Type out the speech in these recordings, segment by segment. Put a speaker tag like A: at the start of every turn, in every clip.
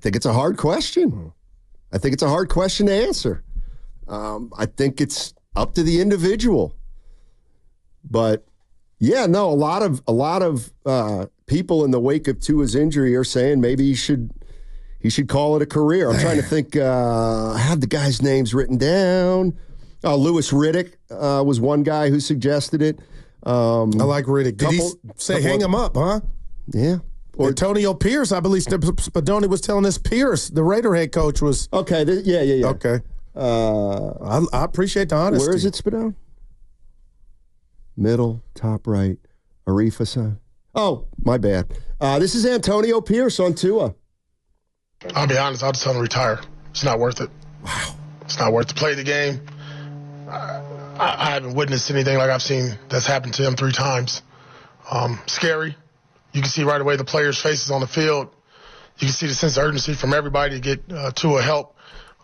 A: think it's a hard question. I think it's a hard question to answer. I think it's up to the individual. But yeah, no, a lot of people in the wake of Tua's injury are saying maybe he should call it a career. I'm trying to think. I have the guys' names written down. Louis Riddick was one guy who suggested it.
B: I like Riddick. Did he say hang him up, huh?
A: Yeah.
B: Or Antonio Pierce, I believe Spadoni was telling us Pierce, the Raider head coach, was.
A: Okay, yeah.
B: Okay. I appreciate the honesty.
A: Where is it, Spadoni? Middle, top right, Arif-Hassan. Oh, my bad. This is Antonio Pierce on Tua.
C: I'll be honest, I'll just tell him to retire. It's not worth it.
B: Wow.
C: It's not worth to play the game. I haven't witnessed anything like I've seen that's happened to him 3 times. Scary. You can see right away the players' faces on the field. You can see the sense of urgency from everybody to get Tua help.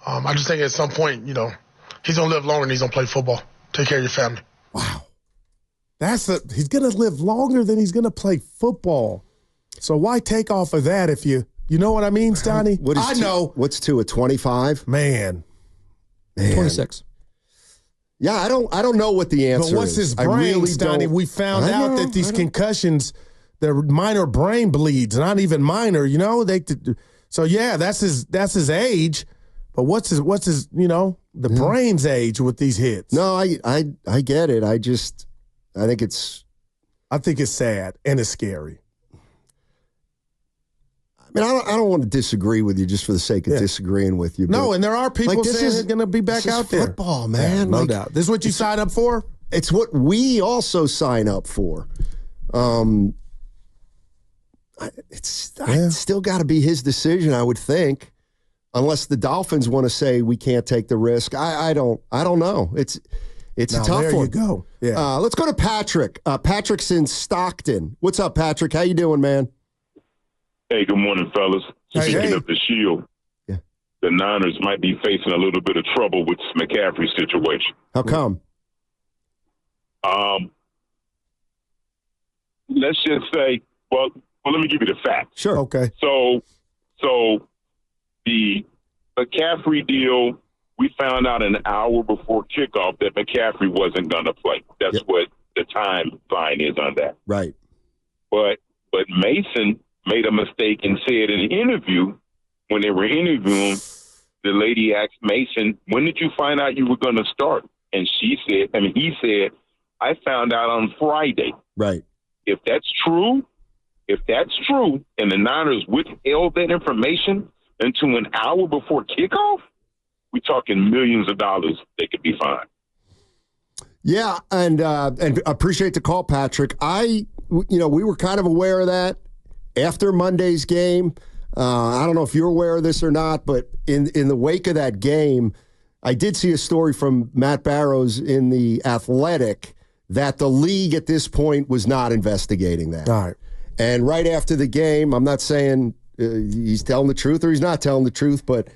C: I just think at some point, he's going to live longer than he's going to play football. Take care of your family.
B: Wow. He's going to live longer than he's going to play football. So why take off of that if you know what I mean, Steiny? I know.
A: What's Tua, 25?
B: Man.
D: 26.
A: Yeah, I don't know what the answer is.
B: But what's his brain, Steiny? We found out that these concussions, they're minor brain bleeds, not even minor, So yeah, that's his age. But what's his the brain's age with these hits?
A: No, I get it. I think it's
B: sad and it's scary.
A: I mean, I don't want to disagree with you just for the sake of disagreeing with you.
B: No, and there are people saying he's going to be back out there.
A: Football, man.
B: Yeah, no doubt. This is what you sign up for?
A: It's what we also sign up for. It's still got to be his decision, I would think, unless the Dolphins want to say we can't take the risk. I don't know. It's a tough one.
B: There you go. Yeah.
A: Let's go to Patrick. Patrick's in Stockton. What's up, Patrick? How you doing, man?
E: Hey, good morning, fellas. Speaking of the Shield,
A: the
E: Niners might be facing a little bit of trouble with this McCaffrey situation.
A: How come?
E: Let's just say, well, let me give you the facts.
A: Sure.
B: Okay.
E: So the McCaffrey deal, we found out an hour before kickoff that McCaffrey wasn't going to play. That's what the timeline is on that.
A: Right.
E: But Mason made a mistake and said in the interview, when they were interviewing, the lady asked Mason, when did you find out you were going to start? And he said, I found out on Friday.
A: Right.
E: If that's true, and the Niners withheld that information until an hour before kickoff, we're talking millions of dollars they could be fined.
A: Yeah, and appreciate the call, Patrick. We were kind of aware of that after Monday's game. I don't know if you're aware of this or not, but in the wake of that game, I did see a story from Matt Barrows in The Athletic that the league at this point was not investigating that.
B: All right.
A: And right after the game, I'm not saying he's telling the truth or he's not telling the truth, but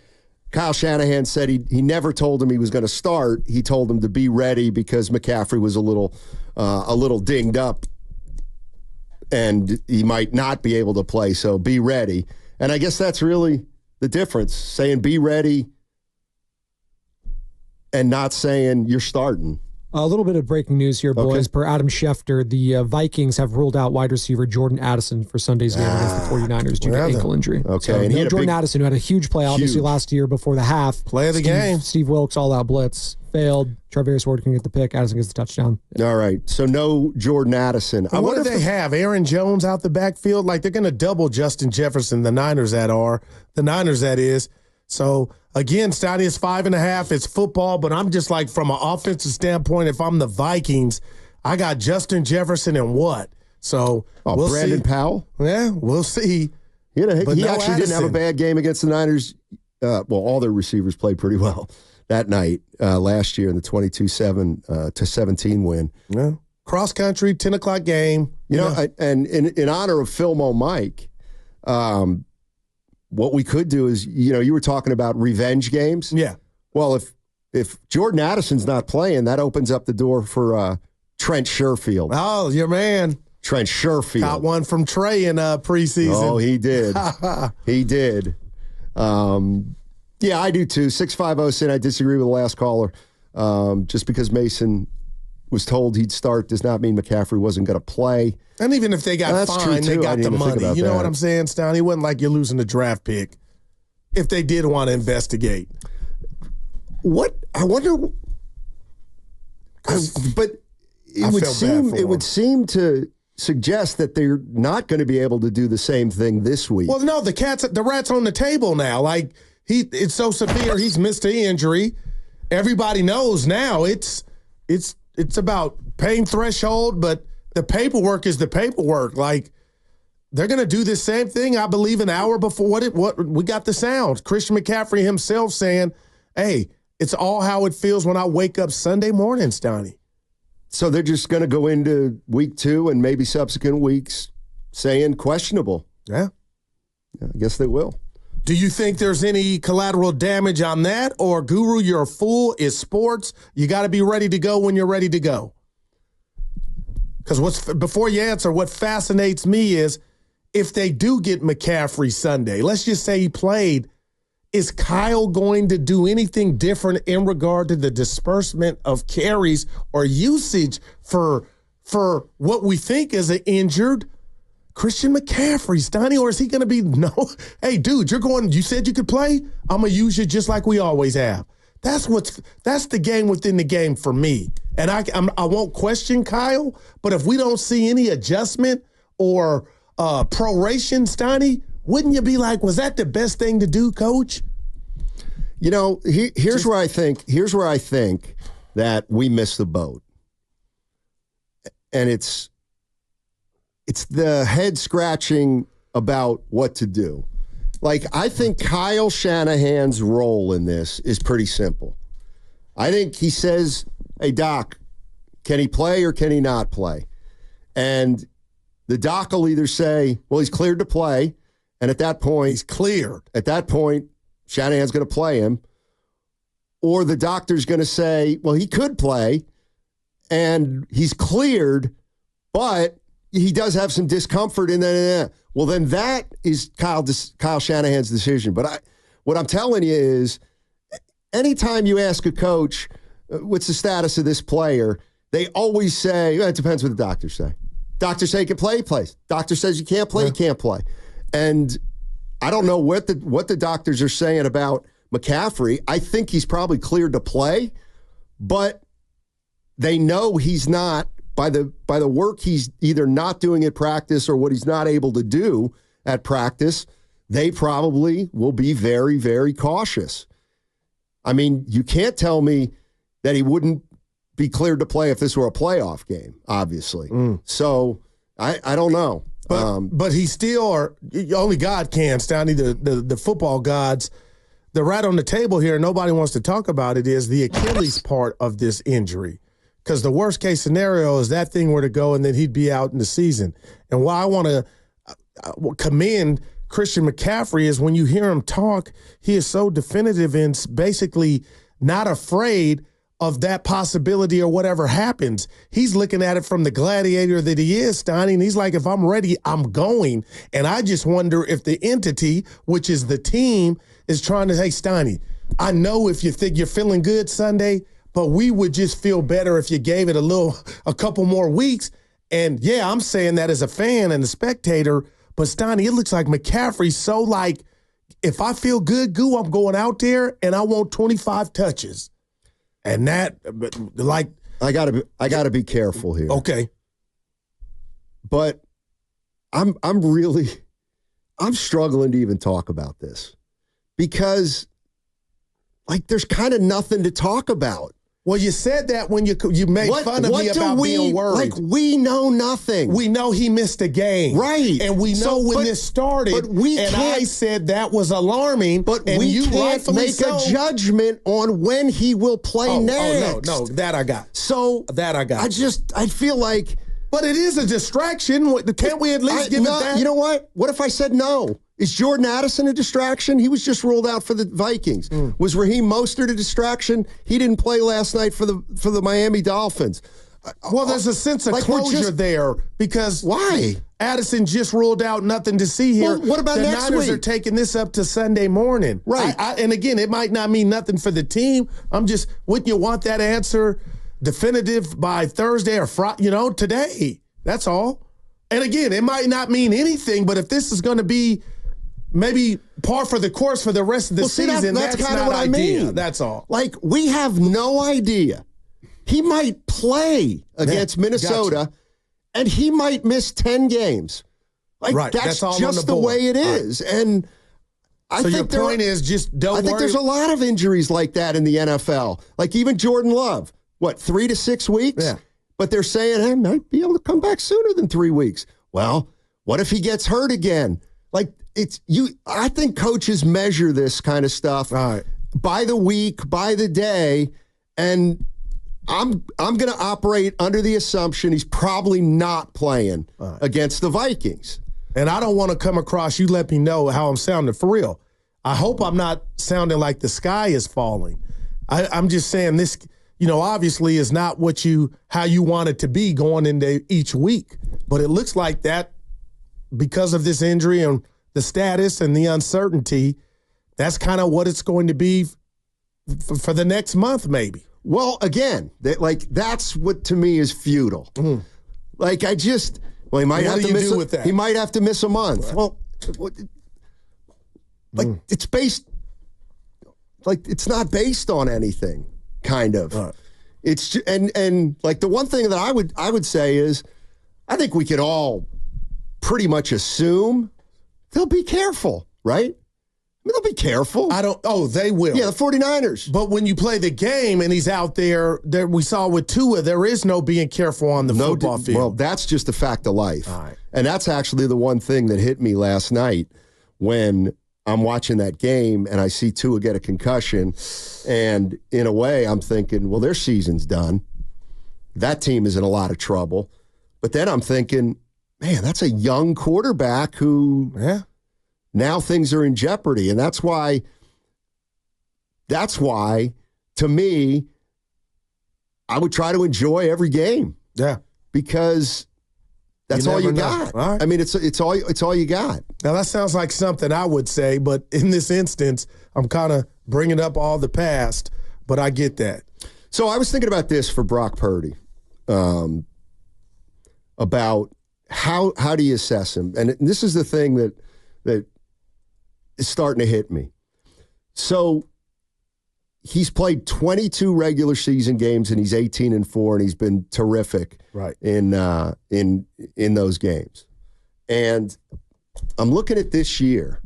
A: Kyle Shanahan said he never told him he was going to start. He told him to be ready because McCaffrey was a little dinged up and he might not be able to play, so be ready. And I guess that's really the difference, saying be ready and not saying you're starting.
D: A little bit of breaking news here, boys.
A: Okay.
D: Per Adam Schefter, the Vikings have ruled out wide receiver Jordan Addison for Sunday's game against the 49ers due to ankle injury.
A: Okay.
D: So,
A: and
D: Jordan Addison, who had a huge play, obviously, last year before the half.
B: Play of the game.
D: Steve Wilkes, all-out blitz, failed. Travis Ward can get the pick. Addison gets the touchdown.
A: All right. So no Jordan Addison.
B: What do they have? Aaron Jones out the backfield? Like they're going to double Justin Jefferson, the Niners that is. So, again, Steiny is 5.5. It's football, but I'm just like, from an offensive standpoint, if I'm the Vikings, I got Justin Jefferson and what? So, we'll
A: Brandon
B: see.
A: Powell?
B: Yeah, we'll see.
A: He actually
B: Addison
A: didn't have a bad game against the Niners. All their receivers played pretty well that night last year in the 22-7 to 17 win.
B: Yeah. Cross country, 10 o'clock game.
A: And in honor of Filmo Mike, what we could do is, you were talking about revenge games.
B: Yeah.
A: Well, if Jordan Addison's not playing, that opens up the door for Trent Sherfield.
B: Oh, your man.
A: Trent Sherfield.
B: Got one from Trey in preseason.
A: Oh, he did. He did. Yeah, I do too. 650 Sin, I disagree with the last caller. Just because Mason was told he'd start does not mean McCaffrey wasn't going to play.
B: And even if they got fined, they got the money. You know what I'm saying, Steiny? It wasn't like you're losing the draft pick if they did want to investigate.
A: I wonder. But it would seem to suggest that they're not going to be able to do the same thing this week.
B: Well, no, the rat's on the table now. Like it's so severe, he's missed the injury. Everybody knows now it's about pain threshold, but the paperwork is the paperwork. Like they're going to do the same thing. I believe an hour before what we got the sound. Christian McCaffrey himself saying, "Hey, it's all how it feels when I wake up Sunday morning, Steiny."
A: So they're just going to go into week 2 and maybe subsequent weeks saying questionable.
B: Yeah,
A: I guess they will.
B: Do you think there's any collateral damage on that? Or, Guru, you're a fool. It's sports. You got to be ready to go when you're ready to go. Because before you answer, what fascinates me is if they do get McCaffrey Sunday, let's just say he played, is Kyle going to do anything different in regard to the disbursement of carries or usage for what we think is an injured Christian McCaffrey, Steiny, or is he going to be, no, hey, dude, you said you could play? I'm going to use you just like we always have. That's the game within the game for me. And I won't question Kyle, but if we don't see any adjustment or proration, Steiny, wouldn't you be like, was that the best thing to do, Coach?
A: You know, here's where I think that we missed the boat. And it's the head scratching about what to do. Like, I think Kyle Shanahan's role in this is pretty simple. I think he says, "Hey, Doc, can he play or can he not play?" And the Doc will either say, "Well, he's cleared to play," and at that point,
B: he's cleared.
A: At that point, Shanahan's going to play him. Or the doctor's going to say, "Well, he could play and he's cleared, but he does have some discomfort in that." Well, then that is Kyle Shanahan's decision. But what I'm telling you is, anytime you ask a coach, what's the status of this player, they always say, well, it depends what the doctors say. Doctors say he can play, he plays. Doctor says you can't play, you can't play. And I don't know what the doctors are saying about McCaffrey. I think he's probably cleared to play, but they know he's not. By the work he's either not doing at practice or what he's not able to do at practice, they probably will be very, very cautious. I mean, you can't tell me that he wouldn't be cleared to play if this were a playoff game, obviously. So I don't know.
B: But he still, only God can, Steiny, the football gods. The rat on the table here, nobody wants to talk about it, is the Achilles part of this injury. Because the worst case scenario is that thing were to go and then he'd be out in the season. And why I want to commend Christian McCaffrey is when you hear him talk, he is so definitive and basically not afraid of that possibility or whatever happens. He's looking at it from the gladiator that he is, Steiny, and he's like, if I'm ready, I'm going. And I just wonder if the entity, which is the team, is trying to say, Steiny, I know if you think you're feeling good Sunday, but we would just feel better if you gave it a couple more weeks. And yeah, I'm saying that as a fan and a spectator, but Steiny, it looks like McCaffrey's so like, if I feel good, I'm going out there and I want 25 touches. And that, like,
A: I gotta be careful here.
B: Okay.
A: But I'm struggling to even talk about this because, like, there's kind of nothing to talk about.
B: Well, you said that when you made fun of me about being worried.
A: Like, we know nothing.
B: We know he missed a game.
A: Right.
B: And we know when this started.
A: But I
B: said that was alarming.
A: But we can't make a judgment on when he will play next.
B: No, that I got.
A: So
B: that I got.
A: I feel like.
B: But it is a distraction. Can't we at least give it that?
A: You know what? What if I said no? Is Jordan Addison a distraction? He was just ruled out for the Vikings. Was Raheem Mostert a distraction? He didn't play last night for the Miami Dolphins.
B: Well, there's a sense of closure there because
A: why?
B: Addison just ruled out nothing to see here.
A: Well, what about
B: the
A: next
B: Niners
A: week?
B: are taking this up to Sunday morning.
A: Right.
B: And again, it might not mean nothing for the team. Wouldn't you want that answer definitive by Thursday or Friday, today? That's all. And again, it might not mean anything, but if this is going to be maybe par for the course for the rest of the season, that's kind of what I mean. That's all.
A: Like, we have no idea. He might play against Minnesota, and he might miss 10 games. Like, that's all just the way it is. Right. And I think
B: your point is just don't worry.
A: I think there's a lot of injuries like that in the NFL. Like even Jordan Love, 3 to 6 weeks?
B: Yeah.
A: But they're saying, he might be able to come back sooner than 3 weeks. Well, what if he gets hurt again? Like, I think coaches measure this kind of stuff by the week, by the day, and I'm going to operate under the assumption he's probably not playing against the Vikings.
B: And I don't want to come across, you let me know how I'm sounding for real. I hope I'm not sounding like the sky is falling. I'm just saying this, obviously is not how you want it to be going into each week. But it looks like that because of this injury and the status and the uncertainty, that's kind of what it's going to be for the next month maybe.
A: Well, again, that's what to me is futile. Mm. Like he might have to miss with that? He might have to miss a month. Right. Well, it's based it's not based on anything, kind of. Right. It's and like the one thing that I would say is I think we could all pretty much assume they'll be careful, right? They'll be careful.
B: They will.
A: Yeah, the 49ers.
B: But when you play the game and he's out there we saw with Tua, there is no being careful on the football field.
A: Well, that's just a fact of life.
B: All right.
A: And that's actually the one thing that hit me last night when I'm watching that game and I see Tua get a concussion. And in a way, I'm thinking, well, their season's done. That team is in a lot of trouble. But then I'm thinking, man, that's a young quarterback who...
B: Yeah.
A: Now things are in jeopardy, and that's why, to me, I would try to enjoy every game.
B: Yeah,
A: because that's all you got.
B: All right.
A: I mean, it's all you got.
B: Now that sounds like something I would say, but in this instance, I'm kind of bringing up all the past. But I get that.
A: So I was thinking about this for Brock Purdy, about how do you assess him, and this is the thing that is starting to hit me. So he's played 22 regular season games and he's 18-4 and he's been terrific in those games. And I'm looking at this year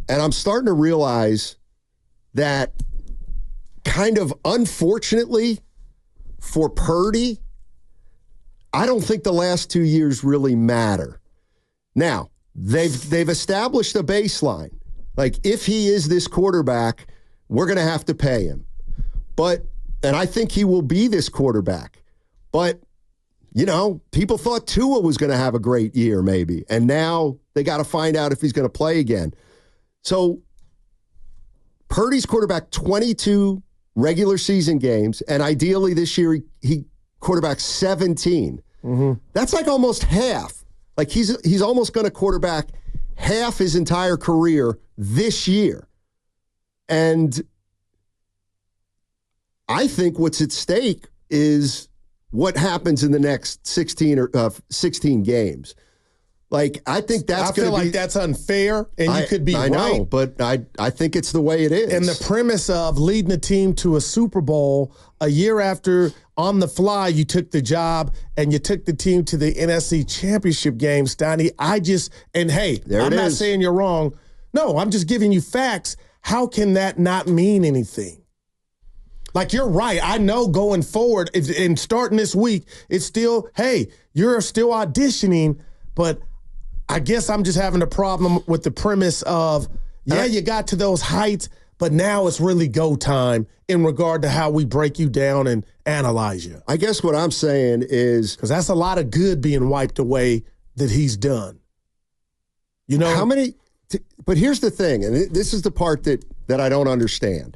A: and I'm starting to realize that kind of unfortunately for Purdy, I don't think the last 2 years really matter. Now, they've established a baseline. Like, if he is this quarterback, we're going to have to pay him. And I think he will be this quarterback. But, people thought Tua was going to have a great year maybe. And now they got to find out if he's going to play again. So, Purdy's quarterback 22 regular season games. And ideally this year, he quarterbacked 17. Mm-hmm. That's like almost half. Like, he's almost going to quarterback half his entire career this year. And I think what's at stake is what happens in the next 16 games. Like, I think that's going to be... I feel
B: like that's unfair, and you could be right.
A: I know, but I think it's the way it is.
B: And the premise of leading a team to a Super Bowl a year after, on the fly, you took the job, and you took the team to the NFC Championship game, Steiny. I'm not saying you're wrong. No, I'm just giving you facts. How can that not mean anything? Like, you're right. I know going forward and starting this week, it's still, hey, you're still auditioning, but I guess I'm just having a problem with the premise of, you got to those heights, but now it's really go time in regard to how we break you down and analyze you.
A: I guess what I'm saying is...
B: Because that's a lot of good being wiped away that he's done.
A: How many... But here's the thing, and this is the part that I don't understand.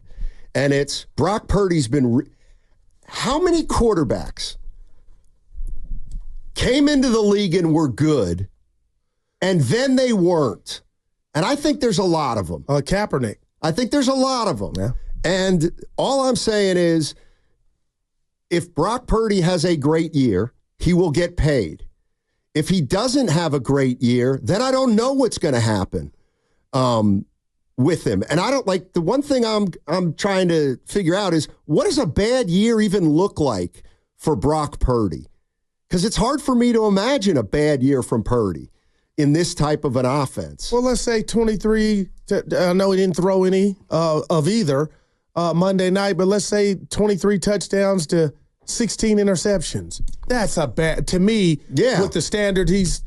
A: And it's Brock Purdy's been... How many quarterbacks came into the league and were good, and then they weren't. And I think there's a lot of them.
B: Kaepernick.
A: I think there's a lot of them.
B: Yeah.
A: And all I'm saying is, if Brock Purdy has a great year, he will get paid. If he doesn't have a great year, then I don't know what's going to happen with him. And I don't like the one thing I'm trying to figure out is, what does a bad year even look like for Brock Purdy? Because it's hard for me to imagine a bad year from Purdy in this type of an offense.
B: Well, let's say 23. I know he didn't throw any of either Monday night, but let's say 23 touchdowns to 16 interceptions. That's a bad, to me, with the standard he's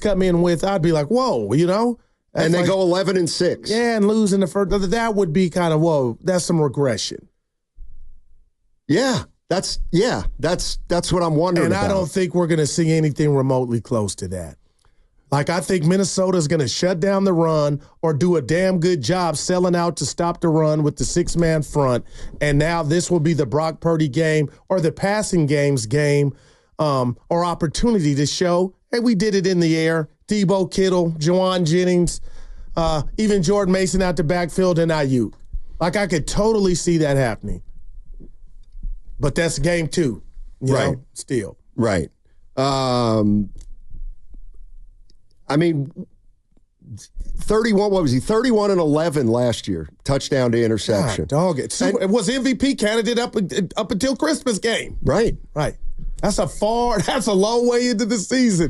B: come in with, I'd be like, whoa, you know?
A: And they go 11-6.
B: Yeah, and losing the first, that would be kind of, whoa, that's some regression.
A: Yeah, that's what I'm wondering
B: and
A: about.
B: I don't think we're going to see anything remotely close to that. Like, I think Minnesota's going to shut down the run or do a damn good job selling out to stop the run with the six-man front. And now this will be the Brock Purdy game or the passing games game or opportunity to show, hey, we did it in the air. Debo Kittle, Juwan Jennings, even Jordan Mason out the backfield and Ayuk. Like, I could totally see that happening. But that's game 2, you know, still.
A: Right. I mean, 31, what was he? 31-11 last year. Touchdown to interception.
B: God, dog. It was MVP candidate up until Christmas game.
A: Right.
B: Right. That's a long way into the season.